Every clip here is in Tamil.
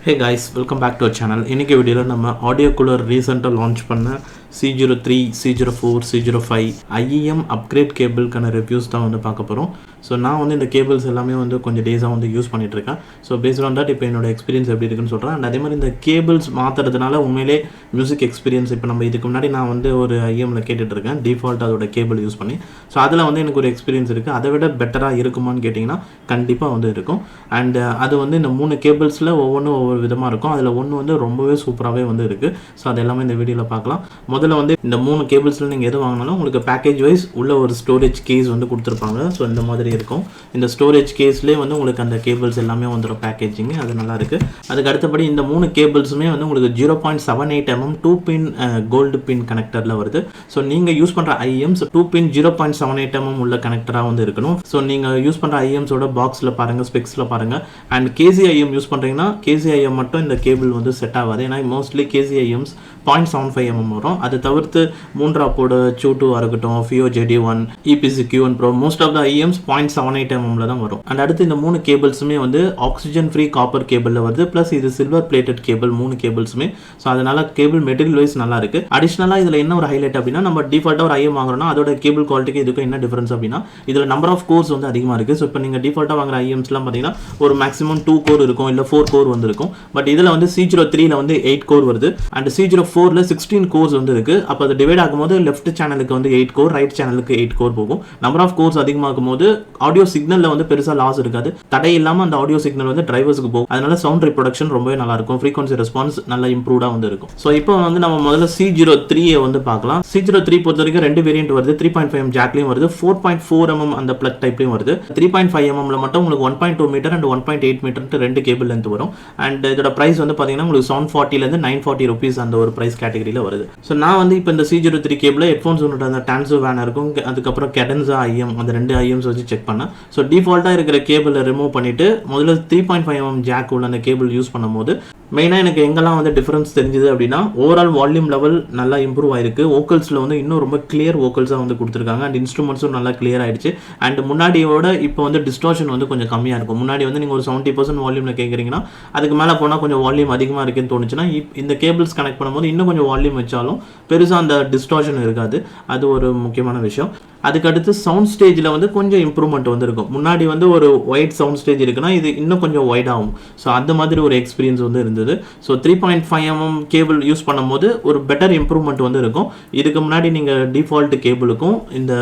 Hey guys, welcome back to our channel. இன்னைக்கு வீடியோல நம்ம ஆடியோ கூலர் ரீசெண்டா லான்ச் பண்ண C03, C04, C05 IEM upgrade கேபிள்கான reviews தான் வந்து பார்க்க போகிறோம். ஸோ நான் வந்து இந்த கேபிள்ஸ் எல்லாமே வந்து கொஞ்சம் டேஸாக வந்து யூஸ் பண்ணிகிட்ருக்கேன். ஸோ பேஸ்ட் ஆன் தட் இப்போ என்னோட எக்ஸ்பீரியன்ஸ் எப்படி இருக்குன்னு சொல்கிறேன். அண்ட் அதே மாதிரி இந்த கேபிள்ஸ் மாற்றுறதுனால உண்மையிலே மியூசிக் எக்ஸ்பீரியன்ஸ் இப்போ நம்ம இதுக்கு முன்னாடி நான் வந்து ஒரு ஐஎம்மில் கேட்டுட்ருக்கேன் டிஃபால்ட் அதோட கேபிள் யூஸ் பண்ணி. ஸோ அதில் வந்து எனக்கு ஒரு எக்ஸ்பீரியன்ஸ் இருக்குது. அதை விட பெட்டராக இருக்குமான்னு கேட்டிங்கன்னா கண்டிப்பாக வந்து இருக்கும். அண்ட் அது வந்து இந்த 3 கேபிள்ஸில் ஒவ்வொன்றும் ஒவ்வொரு விதமாக இருக்கும். அதில் ஒன்று வந்து ரொம்பவே சூப்பராகவே வந்து இருக்குது. ஸோ அது எல்லாமே இந்த வீடியோவில் பார்க்கலாம். முதல்ல வந்து இந்த 3 கேபிள்ஸில் நீங்கள் எது வாங்கினாலும் உங்களுக்கு பேக்கேஜ் வைஸ் உள்ள ஒரு ஸ்டோரேஜ் கேஸ் வந்து கொடுத்துருப்பாங்க. ஸோ இந்த மாதிரி இருக்கும். இந்த ஸ்டோரேஜ் கேஸ்லேயே வந்து உங்களுக்கு அந்த கேபிள்ஸ் எல்லாமே வந்துடும் பேக்கேஜிங். அது நல்லா இருக்குது. அதுக்கு அடுத்தபடி இந்த 3 கேபிள்ஸுமே வந்து உங்களுக்கு 0.78 mm 2 பின் கோல்டு பின் கனெக்டரில் வருது. ஸோ நீங்கள் யூஸ் பண்ணுற ஐஎம்ஸ் 2 பின் 0.78 mm உள்ள கனெக்டராக வந்து இருக்கணும். ஸோ நீங்கள் யூஸ் பண்ணுற ஐஎம்ஸோட பாக்ஸில் பாருங்கள், ஸ்பெக்ஸில் பாருங்கள். அண்ட் கேசிஐஎம் யூஸ் பண்ணுறீங்கன்னா கேசிஐஎம் மட்டும் இந்த கேபிள் வந்து செட் ஆகாது. ஏன்னா மோஸ்ட்லி கேசிஐஎம்ஸ் 0.75 mm வரும். அதை தவிர்த்து மூன்றாப்போட சூட்டுவாக இருக்கட்டும், FiiO JD1, EPC Q1 Pro most of the IEMs 0.78 mm தான் வரும். அண்ட் அடுத்து இந்த 3 கேபிள்ஸுமே வந்து ஆக்சிஜன் ஃப்ரீ காப்பர் கேபிளில் வருது. ப்ளஸ் இது சில்வர் பிளேட்டட் கேபிள் 3 கேபிள்ஸுமே. ஸோ அதனால கேபிள் மெட்டீரியல் வைஸ் நல்லா இருக்கு. அடிஷனலாக இதில் என்ன ஒரு ஹைலைட் அப்படின்னா, நம்ம டிஃபால்ட்டாக ஒரு ஐஎம் வாங்குறோம்னா அதோட கேபிள் குவாலிட்டிக்கு இதுக்கும் என்ன டிஃபரன்ஸ் அப்படின்னா, இதில் நம்பர் ஆஃப் கோர்ஸ் வந்து அதிகமாக இருக்குது. ஸோ இப்போ நீங்கள் டிஃபால்ட்டாக வாங்குற ஐஎம்ஸ்லாம் பார்த்தீங்கன்னா ஒரு மேக்ஸிமம் 2 கோர் இருக்கும், இல்லை 4 கோர் வந்து இருக்கும். பட் இதில் வந்து C03ல வந்து 8 கோர் வருது. அண்ட் C04ல 16 கோர்ஸ் வந்து இருக்கு. அப்போ அது டிவைட் ஆகும்போது லெஃப்ட் சேனலுக்கு வந்து 8 கோர், ரைட் சேனலுக்கு 8 கோர் போகும். நம்பர் ஆஃப் கோர்ஸ் அதிகமாகும் போது ஆடியோ சிக்னல்ல வந்து பெருசா லாஸ் இருக்காது. தடை இல்லாம அந்த ஆடியோ சிக்னல் வந்து டிரைவர்ஸ்க்கு போகும். அதனால சவுண்ட் ரிப்ரொடக்ஷன் ரொம்பவே நல்லா இருக்கும். ஃப்ரீக்வன்சி ரெஸ்பான்ஸ் நல்லா இம்ப்ரூவ்டா வந்து இருக்கும். ஸோ இப்போ வந்து நம்ம முதல்ல C03 வந்து பார்க்கலாம். C03 பொறுத்த வரைக்கும் 2 வேரியன்ட் வருது. 3.5 mm ஜாக்லையும் வருது, 4.4 mm அந்த பிளக் டைப்லையும் வருது. 3.5 mmல மட்டும் உங்களுக்கு 1.2 metre and 1.8 metre 2 cable length வரும். அண்ட் இதோட பிரைஸ் வந்து பாத்தீங்கன்னா உங்களுக்கு 740 இருந்து 940 rupees அந்த ஒரு பிரைஸ் கேட்டகரியில வருது. ஸோ நான் வந்து இப்போ இந்த C03 கேபிள் ஹெட்ஃபோன்ஸ் ஒன்று அந்த டான்சோ வேன் இருக்கும், அதுக்கப்புறம் கெடன்ஸா ஐஎம் அந்த 2 ஐஎம்ஸ் வச்சு செக் பண்ணேன். ஸோ டிஃபால்ட்டாக இருக்கிற கேபிளை ரிமூவ் பண்ணிட்டு முதல்ல 3.5 mm ஜாக் உள்ள அந்த கேபிள் யூஸ் பண்ணும்போது மெயினாக எனக்கு எங்கெல்லாம் வந்து டிஃபரன்ஸ் தெரிஞ்சுது அப்படின்னா, ஓவரால் வால்யூம் லெவல் நல்லா இம்ப்ரூவ் ஆயிருக்கு. வோக்கல்ஸில் வந்து இன்னும் ரொம்ப கிளியர் வோக்கல்ஸாக வந்து கொடுத்துருக்காங்க. அண்ட் இன்ஸ்ட்ருமெண்ட்ஸும் நல்லா கிளியர் ஆயிடுச்சு. அண்ட் முன்னாடியோட இப்போ வந்து டிஸ்டார்ஷன் வந்து கொஞ்சம் கம்மியாக இருக்கும். முன்னாடி வந்து நீங்கள் ஒரு 70% வால்யூமில் கேட்குறீங்கன்னா அதுக்கு மேலே போனால் கொஞ்சம் வால்யூம் அதிகமாக இருக்குன்னு தோணுச்சுன்னா இந்த கேபிள்ஸ் கனெக்ட் பண்ணும்போது இன்னும் கொஞ்சம் வால்யூம் வச்சாலும் பெருசாக அந்த டிஸ்டார்ஷன் இருக்காது. அது ஒரு முக்கியமான விஷயம். அதுக்கடுத்து சவுண்ட் ஸ்டேஜில் வந்து கொஞ்சம் இம்ப்ரூவ்மெண்ட் வந்து இருக்கும். முன்னாடி வந்து ஒரு ஒயிட் சவுண்ட் ஸ்டேஜ் இருக்குன்னா இது இன்னும் கொஞ்சம் ஒயிட் ஆகும். ஸோ அந்த மாதிரி ஒரு எக்ஸ்பீரியன்ஸ் வந்து இருந்தது. ஸோ 3.5 mm கேபிள் யூஸ் பண்ணும்போது ஒரு பெட்டர் இம்ப்ரூவ்மெண்ட் வந்து இருக்கும். இதுக்கு முன்னாடி நீங்கள் டிஃபால்ட் கேபிளுக்கும் இந்த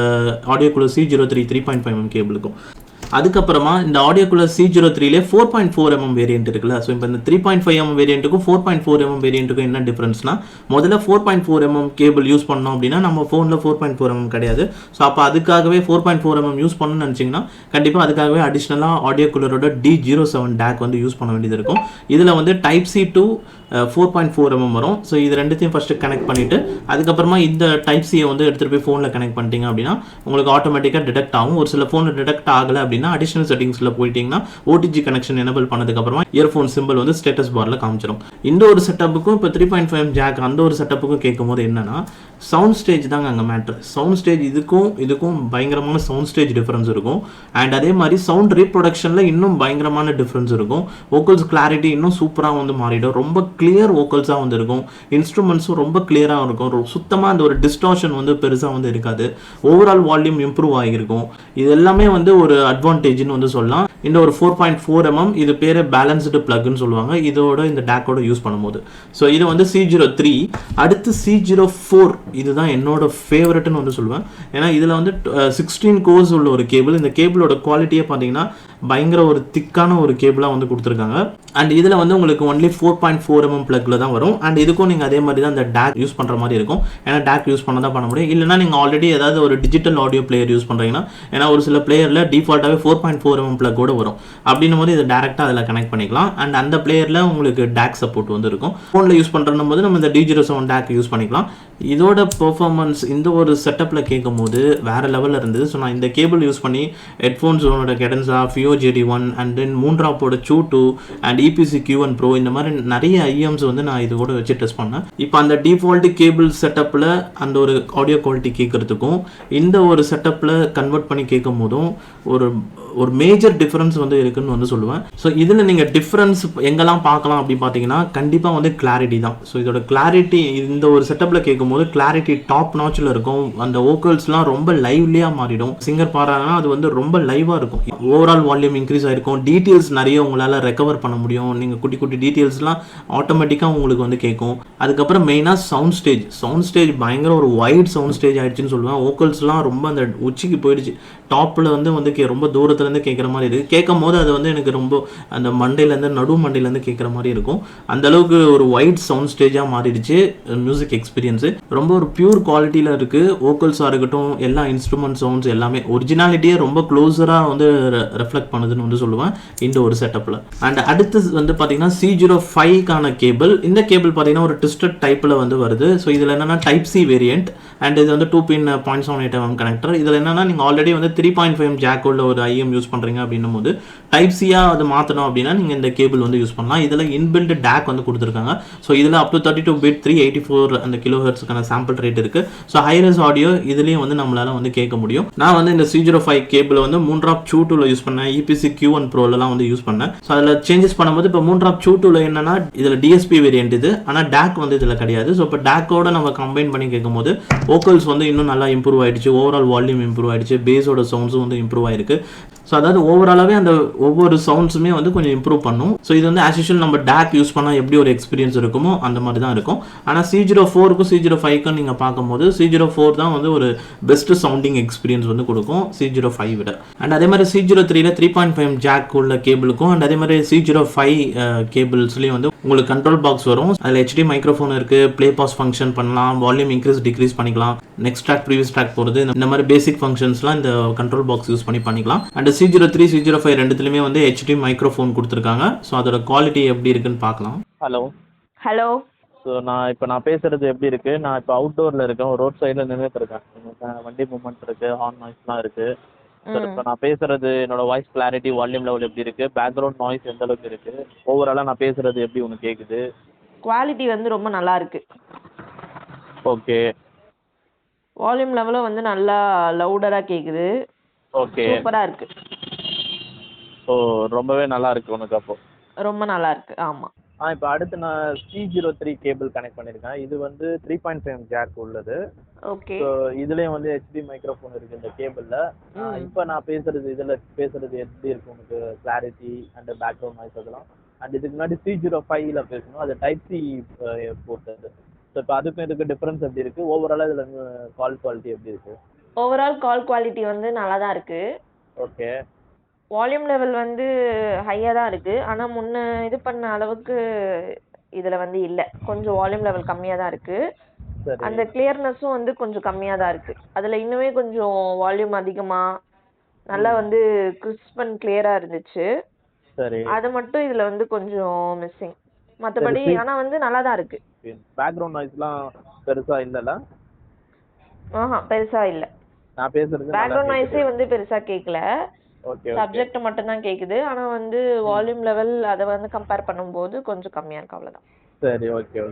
ஆடியோ கூலர் C03 3.5 mm கேபிளுக்கும். அதுக்கப்புறமா இந்த ஆடியோ கூலர் C03லே 4.4 mm வேரியன்ட் இருக்குல்ல. ஸோ இப்போ இந்த 3.5 mm வேரியண்ட்டுக்கும் 4.4 mm வேரியண்ட்டுக்கும் என்ன டிஃபரன்ஸ்னா, முதல்ல 4.4 mm கேபிள் யூஸ் பண்ணோம் அப்படின்னா நம்ம ஃபோனில் 4.4 mm கிடையாது. ஸோ அப்போ அதுக்காகவே 4.4 mm யூஸ் பண்ணணும்னு நினச்சிங்கன்னா கண்டிப்பாக அதுக்காகவே அடிஷ்னலாக ஆடியோ கூலரோட D07 டேக் வந்து யூஸ் பண்ண வேண்டியது இருக்கும். இதில் வந்து Type-C to 4.4 mm வரும். ஸோ இது ரெண்டுத்தையும் ஃபஸ்ட்டு கனெக்ட் பண்ணிவிட்டு அதுக்கப்புறமா இந்த Type-C வந்து எடுத்துகிட்டு போய் ஃபோனில் கனெக்ட் பண்ணிட்டீங்க அப்படின்னா உங்களுக்கு ஆட்டோமேட்டிக்காக டிடெக்ட் ஆகும். ஒரு சில ஃபோனில் டிடெக்ட் ஆகலை அப்படின்னா அடிஷனல் செட்டிங்ஸ்ல போயிட்டீங்கன்னா OTG கனெக்ஷன் எனேபிள் பண்ணதுக்கு அப்புறமா இயர்ஃபோன் சிம்பிள் வந்து ஸ்டேட்டஸ் பார்ல காமிச்சிடும். இந்த ஒரு செட்டப்புக்கும் இப்போ 3.5 mm ஜாக் அந்த ஒரு செட்டப்புக்கும் கேட்கும்போது என்னன்னா, சவுண்ட் ஸ்டேஜ் தாங்க அங்கே மேட்ரு. சவுண்ட் ஸ்டேஜ் இதுக்கும் பயங்கரமான சவுண்ட் ஸ்டேஜ் டிஃபரன்ஸ் இருக்கும். அண்ட் அதே மாதிரி சவுண்ட் ரீப்ரொடக்ஷனில் இன்னும் பயங்கரமான டிஃபரன்ஸ் இருக்கும். வோக்கல்ஸ் கிளாரிட்டி இன்னும் சூப்பராக வந்து மாறிடும். ரொம்ப கிளியர் வோக்கல்ஸாக வந்து இருக்கும். இன்ஸ்ட்ருமெண்ட்ஸும் ரொம்ப கிளியராக இருக்கும். சுத்தமாக அந்த ஒரு டிஸ்டார்ஷன் வந்து பெருசாக வந்து இருக்காது. ஓவரால் வால்யூம் இம்ப்ரூவ் ஆகியிருக்கும். இது எல்லாமே வந்து ஒரு அட்வான்டேஜ்னு வந்து சொல்லலாம். இந்த ஒரு 4.4 mm இது பேர் பேலன்ஸ்டு பிளக்னு சொல்லுவாங்க. இதோட இந்த டேக்கோட யூஸ் பண்ணும்போது. ஸோ இது வந்து C03. அடுத்து C04 இதுதான் என்னோட ஃபேவரட்னு வந்து சொல்லுவேன். ஏன்னா இதில் வந்து 16 கோர்ஸ் உள்ள ஒரு கேபிள். இந்த கேபிளோட குவாலிட்டியே பார்த்தீங்கன்னா பயங்கர ஒரு திக்கான ஒரு கேபிளாக வந்து கொடுத்துருக்காங்க. அண்ட் இதில் வந்து உங்களுக்கு ஒன்லி 4.4 mm பிளக்ல தான் வரும். அண்ட் இதுக்கும் நீங்கள் அதே மாதிரி தான் இந்த டேக் யூஸ் பண்ணுற மாதிரி இருக்கும். ஏன்னா டேக் யூஸ் பண்ண தான் பண்ண முடியும். இல்லைனா நீங்கள் ஆல்ரெடி ஏதாவது ஒரு டிஜிட்டல் ஆடியோ பிளேயர் யூஸ் பண்ணுறீங்கன்னா, ஏன்னா ஒரு சில பிளேயரில் டிஃபால்ட்டாகவே 4.4 mm பிளக் கூட வரும். அப்படின்னும் போது இதை டேரெக்டாக அதில் கனெக்ட் பண்ணிக்கலாம். அண்ட் அந்த பிளேயரில் உங்களுக்கு டேக் சப்போர்ட் வந்து இருக்கும். ஃபோனில் யூஸ் பண்ணுறதும் போது நம்ம இந்த D07 டேக் யூஸ் பண்ணிக்கலாம். இதோட பெர்ஃபார்மன்ஸ் இந்த ஒரு செட்டப்பில் கேட்கும் போது வேறு லெவலில் இருந்தது. ஸோ நான் இந்த கேபிள் யூஸ் பண்ணி ஹெட்ஃபோன்ஸோட கெடன்ஸா, ஃபியோ JD1 அண்ட் தென் மூன்றாப்போட சூட்டு அண்ட் EPC Q1 Pro இந்த மாதிரி நிறைய ஐஎம்ஸ் வந்து நான் இது கூட வச்சு டெஸ்ட் பண்ணேன். இப்போ அந்த டிஃபால்ட் கேபிள் செட்டப்பில் அந்த ஒரு ஆடியோ குவாலிட்டி கேட்குறதுக்கும் இந்த ஒரு செட்டப்பில் கன்வெர்ட் பண்ணி கேட்கும் போதும் ஒரு மேஜர் டிஃபரன்ஸ் டிஃப்ரென்ஸ் வந்து இருக்குன்னு வந்து சொல்லுவேன். ஸோ இதில் நீங்கள் டிஃப்ரென்ஸ் எங்கெல்லாம் பார்க்கலாம் அப்படின்னு பார்த்தீங்கன்னா கண்டிப்பாக வந்து கிளாரிட்டி தான். ஸோ இதோட கிளாரிட்டி இந்த ஒரு செட்டப்பில் கேட்கும்போது கிளாரிட்டி டாப் நாச்சில் இருக்கும். அந்த வோக்கல்ஸ்லாம் ரொம்ப லைவ்லியாக மாறிடும். சிங்கர் பாடுறாங்கன்னா அது வந்து ரொம்ப லைவாக இருக்கும். ஓவரால் வால்யூம் இன்க்ரீஸ் ஆகிருக்கும். டீட்டெயில்ஸ் நிறைய உங்களால் ரெக்கவர் பண்ண முடியும். நீங்கள் குட்டி குட்டி டீட்டெயில்ஸ்லாம் ஆட்டோமேட்டிக்காக உங்களுக்கு வந்து கேட்கும். அதுக்கப்புறம் மெயினாக சவுண்ட் ஸ்டேஜ் பயங்கர ஒரு வைட் சவுண்ட் ஸ்டேஜ் ஆயிடுச்சுன்னு சொல்லுவேன். வோக்கல்ஸ்லாம் ரொம்ப அந்த உச்சிக்கு போயிடுச்சு. டாப்பில் வந்து ரொம்ப தூரத்துலேருந்து கேட்குற மாதிரி இருக்குது. கேட்கும் போது அது வந்து எனக்கு ரொம்ப அந்த மண்டையிலேருந்து நடு மண்டையிலேருந்து கேட்குற மாதிரி இருக்கும். அந்தளவுக்கு ஒரு வைட் சவுண்ட் ஸ்டேஜாக மாறிடுச்சு மியூசிக் எக்ஸ்பீரியன்ஸு. ரொம்ப ஒரு பியூர் குவாலிட்டியில் இருக்குது. வோக்கல்ஸாக இருக்கட்டும், எல்லா இன்ஸ்ட்ருமெண்ட் சவுண்ட்ஸ் எல்லாமே ஒரிஜினாலிட்டியே ரொம்ப க்ளோஸராக வந்து ரெஃப்ளெக்ட் பண்ணுதுன்னு வந்து சொல்லுவேன் இந்த ஒரு செட்டப்பில். அண்ட் அடுத்து வந்து பார்த்தீங்கன்னா C05க்கான கேபிள். இந்த கேபிள் பார்த்தீங்கன்னா ஒரு ட்விஸ்டட் டைப்பில் வந்து வருது. ஸோ இதில் என்னென்னா டைப் சி வேரியன்ட் அண்ட் இது வந்து 2-pin 0.78mm கனெக்டர். இதில் என்னென்னா நீங்கள் ஆல்ரெடி வந்து 3.5 ஜாக் உள்ள ஒரு ஐஎம் யூஸ் பண்ணுறீங்க அப்படின்னும் போது டைப் சியாக அது மாற்றணும் அப்படின்னா நீங்கள் இந்த கேபிள் வந்து யூஸ் பண்ணலாம். இதில் இன்பில்ட் டேக் வந்து கொடுத்துருக்காங்க. ஸோ இதில் அப் டு 32 பிட் 384 அந்த கிலோஹெர்ட்ஸ்க்கான சாம்பிள் ரேட் இருக்குது. ஸோ ஹைரஸ் ஆடியோ இதுலேயும் வந்து நம்மளால் வந்து கேட்க முடியும். நான் வந்து இந்த C05 கேபிள் வந்து 3.2 யூஸ் பண்ணேன். EPC Q1 ப்ரோலாம் வந்து யூஸ் பண்ணேன். ஸோ அதில் சேஞ்சஸ் பண்ணும்போது இப்போ 3.2 என்னன்னா இதில் DSP வேரியன்ட் இது, ஆனால் டேக் வந்து இதில் கிடையாது. ஸோ இப்போ டேக்கோட நம்ம கம்பைன் பண்ணி கேட்கும்போது வோக்கல்ஸ் வந்து இன்னும் நல்லா இம்ப்ரூவ் ஆயிடுச்சு. ஓவரால் வால்யூம் இம்ப்ரூவ் ஆயிடுச்சு. பேஸோட சவுண்ட்ஸும் வந்து இம்ப்ரூவ் ஆயிருக்கு. ஸோ அதாவது ஓவராலாகவே அந்த ஒவ்வொரு சவுண்ட்ஸுமே வந்து கொஞ்சம் இம்ப்ரூவ் பண்ணும். ஸோ இது வந்து ஆஸ் யூஷுவல் நம்ம டேக் யூஸ் பண்ணால் எப்படி ஒரு எக்ஸ்பீரியன்ஸ் இருக்குமோ அந்த மாதிரி தான் இருக்கும். ஆனால் C04க்கும் C05க்கும் நீங்கள் பார்க்கும்போது C04 தான் வந்து ஒரு பெஸ்ட் சவுண்டிங் எக்ஸ்பீரியன்ஸ் வந்து கொடுக்கும் C05 விட. அண்ட் அதே மாதிரி C03ல 3.5 ஜாக் உள்ள கேபிளுக்கும் அண்ட் அதே மாதிரி C05 கேபிள்ஸ்லேயும் வந்து உங்களுக்கு கண்ட்ரோல் பாக்ஸ் வரும். அதில் HD மைக்ரோஃபோன் இருக்குது. ப்ளே பாஸ் ஃபங்க்ஷன் பண்ணலாம். வால்யூம் இன்க்ரீஸ் டிக்ரீஸ் பண்ணிக்கலாம். நெக்ஸ்ட் ட்ராக் ப்ரீவியஸ் ட்ராக் போகிறது இந்த மாதிரி பேசிக் ஃபங்க்ஷன்ஸ்லாம் இந்த கண்ட்ரோல் பாக்ஸ் யூஸ் பண்ணி பண்ணிக்கலாம். அண்ட் C03 C05 ரெண்டுத்துலையுமே வந்து HD மைக்ரோஃபோன் கொடுத்துருக்காங்க. ஸோ அதோட குவாலிட்டி எப்படி இருக்குன்னு பார்க்கலாம். ஹலோ. ஸோ நான் பேசுகிறது எப்படி இருக்குது? நான் இப்போ அவுட்டோரில் இருக்கேன். ரோட் சைடில் நின்றுட்டுருக்கேன். வண்டி மூவ்மெண்ட் இருக்குது, ஹார்ன் நாய்ஸ்லாம் இருக்குது. சார் இப்போ நான் பேசுகிறது என்னோட வாய்ஸ் கிளாரிட்டி, வால்யூம் லெவல் எப்படி இருக்குது? பேக்ரவுண்ட் நாய்ஸ் எந்த அளவுக்கு இருக்குது? ஓவராலாக நான் பேசுகிறது எப்படி உனக்கு கேட்குது? குவாலிட்டி வந்து ரொம்ப நல்லா இருக்கு. ஓகே. வால்யூம் லெவலும் வந்து நல்லா லவுடராக கேட்குது. ஓகே. சூப்பராக இருக்கு. ஸோ ரொம்பவே நல்லா இருக்கு உனக்கு அப்போ? ரொம்ப நல்லா இருக்கு. ஆமாம். இப்போ அடுத்து நான் C03 கேபிள் கனெக்ட் பண்ணியிருக்கேன். இது வந்து 3.5 ஜாக் உள்ளது. ஓகே. ஸோ இதுலேயும் வந்து HD மைக்ரோஃபோன் இருக்குது இந்த கேபிளில். இப்போ நான் இதில் பேசுகிறது எப்படி இருக்கு உனக்கு? கிளாரிட்டி அண்ட் பேக்ரவுண்ட் நாய்ஸ் அதெல்லாம். அண்ட் இதுக்கு முன்னாடி C05ல பேசணும், அது டைப் சி போட்டது. ஸோ இப்போ அதுக்கும் இதுக்கு டிஃப்ரென்ஸ் எப்படி இருக்குது? ஓவராலாக இதில் கால் குவாலிட்டி எப்படி இருக்குது? ஓவரால் கால் குவாலிட்டி வந்து நல்லா தான் இருக்கு. ஓகே. வால்யூம் லெவல் வந்து ஹையாக தான் இருக்கு. ஆனால் முன்ன இது பண்ண அளவுக்கு இதில் வந்து இல்லை. கொஞ்சம் வால்யூம் லெவல் கம்மியாக தான் இருக்கு. அந்த கிளியர்னஸும் வந்து கொஞ்சம் கம்மியாக தான் இருக்கு. அதில் இன்னுமே கொஞ்சம் வால்யூம் அதிகமாக நல்லா வந்து கிறிஸ்ப் அண்ட் கிளியராக இருந்துச்சு. சரி. அது மட்டும் இதில் வந்து கொஞ்சம் மிஸ்ஸிங். மற்றபடி ஆனால் வந்து நல்லா தான் இருக்கு. பேக்ரவுண்ட் நாய்ஸ்லாம் பெருசாக இல்லைல்ல? பெருசாக இல்லை. நான் பேசுறது பேக்ரவுண்ட் நாய்ஸே வந்து பெருசாக கேட்கல. ஓகே. சப்ஜெக்ட் மட்டும் தான் கேக்குது. ஆனா வந்து வால்யூம் லெவல் அதை வந்து கம்பேர் பண்ணும்போது கொஞ்சம் கம்மியா இருக்கு. அவ்வளவுதான். சரி. ஓகே.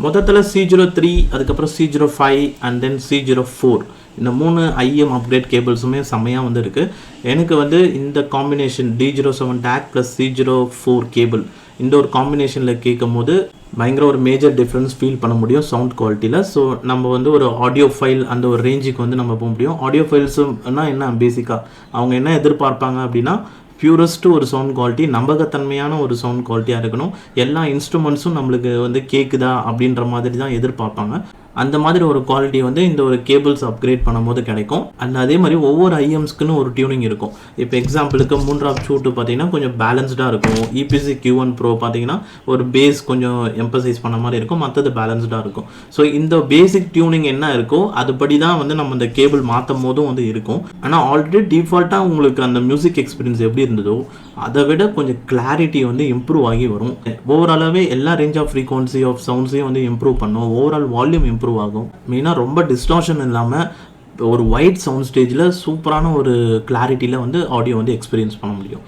மொத்தத்தில் C03 அதுக்கப்புறம் C05 அண்ட் தென் C04 இந்த 3 IEM அப்கிரேட் கேபிள்ஸுமே செம்மையாக வந்து இருக்குது. எனக்கு வந்து இந்த combination D07 take plus C04 cable இந்த ஒரு காம்பினேஷனில் கேட்கும் போது பயங்கர ஒரு மேஜர் டிஃப்ரென்ஸ் ஃபீல் பண்ண முடியும் சவுண்ட் குவாலிட்டியில். ஸோ நம்ம வந்து ஒரு ஆடியோ ஃபைல் அந்த ஒரு ரேஞ்சுக்கு வந்து நம்ம போக முடியும். ஆடியோ ஃபைல்ஸுன்னா என்ன பேசிக்காக அவங்க என்ன எதிர்பார்ப்பாங்க அப்படின்னா பியூரஸ்ட்டு ஒரு சவுண்ட் குவாலிட்டி, நம்பகத்தன்மையான ஒரு சவுண்ட் குவாலிட்டியாக இருக்கணும். எல்லா இன்ஸ்ட்ருமெண்ட்ஸும் நம்மளுக்கு வந்து கேட்குதா அப்படின்ற மாதிரி தான் எதிர்பார்ப்பாங்க. அந்த மாதிரி ஒரு குவாலிட்டி வந்து இந்த ஒரு கேபிள்ஸ் அப்கிரேட் பண்ணும்போது கிடைக்கும். அண்ட் அதே மாதிரி ஒவ்வொரு ஐஎம்ஸ்க்குன்னு ஒரு டியூனிங் இருக்கும். இப்போ எக்ஸாம்பிளுக்கு 3.2 பார்த்தீங்கன்னா கொஞ்சம் பேலன்ஸ்டாக இருக்கும். EPC Q1 ப்ரோ பார்த்தீங்கன்னா ஒரு பேஸ் கொஞ்சம் எம்பசைஸ் பண்ண மாதிரி இருக்கும், மற்றது பேலன்ஸ்டாக இருக்கும். ஸோ இந்த பேசிக் டியூனிங் என்ன இருக்கோ அதுபடி தான் வந்து நம்ம இந்த கேபிள் மாற்றும் போதும் வந்து இருக்கும். ஆனால் ஆல்ரெடி டிஃபால்ட்டாக உங்களுக்கு அந்த மியூசிக் எக்ஸ்பீரியன்ஸ் எப்படி இருந்ததோ அதை விட கொஞ்சம் கிளாரிட்டி வந்து இம்ப்ரூவ் ஆகி வரும். ஓவராலாகவே எல்லா ரேஞ்ச் ஆஃப் ஃப்ரீக்வன்சி ஆஃப் சவுண்ட்ஸையும் வந்து இம்ப்ரூவ் பண்ணும். ஓவரால் வால்யூம் இம்ப்ரூவ் ஆகும். மெயினாக ரொம்ப டிஸ்டார்ஷன் இல்லாமல் ஒரு வைட் சவுண்ட் ஸ்டேஜில் சூப்பரான ஒரு கிளாரிட்டியில் வந்து ஆடியோ வந்து எக்ஸ்பீரியன்ஸ் பண்ண முடியும்.